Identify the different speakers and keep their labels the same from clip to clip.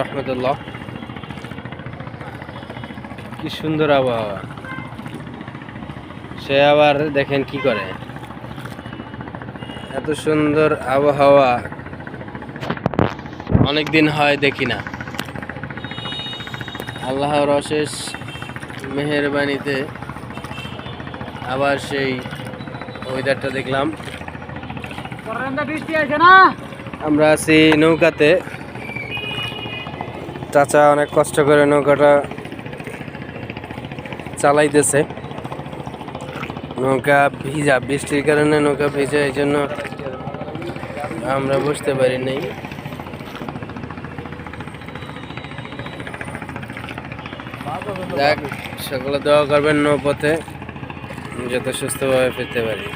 Speaker 1: রহমতুল্লাহ। কি সুন্দর আবহাওয়া, সে আবার দেখেন কি করে। এত সুন্দর আবহাওয়া অনেকদিন হয় দেখি না। আল্লাহর অশেষ মেহেরবানিতে আবার সেই ওয়েদারটা দেখলাম। আমরা আছি নৌকাতে, চাচা অনেক কষ্ট করে নৌকাটা চালাইতেছে। নৌকা ভিজা, বৃষ্টির কারণে নৌকা ভিজা, এই জন্য আমরা বুঝতে পারি নাই। দেখ, সকলে দোয়া করবেন নৌপথে যাতে সুস্থভাবে ফিরতে পারি।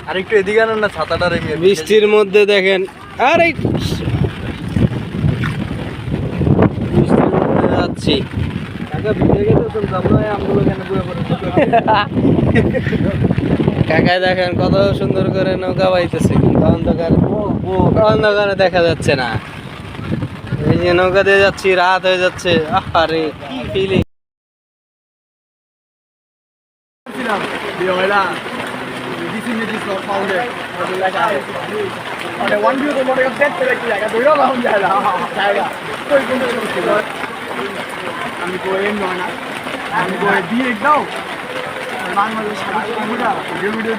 Speaker 2: আর একটু এদিকে আনেন না, ছাতাটা রেখে।
Speaker 1: বৃষ্টির মধ্যে দেখেন, আরে বৃষ্টির মধ্যে যাচ্ছি। কাকায় দেখেন কত সুন্দর করে নৌকা বাইতেছে, কিন্তু অন্ধকারে দেখা যাচ্ছে না। এই যে নৌকা দিয়ে যাচ্ছি, রাত হয়ে যাচ্ছে। আরে কি ফিলিং!
Speaker 2: আমি করে না, আমি করে দিয়ে দাও বাংলাদেশ ভিডিও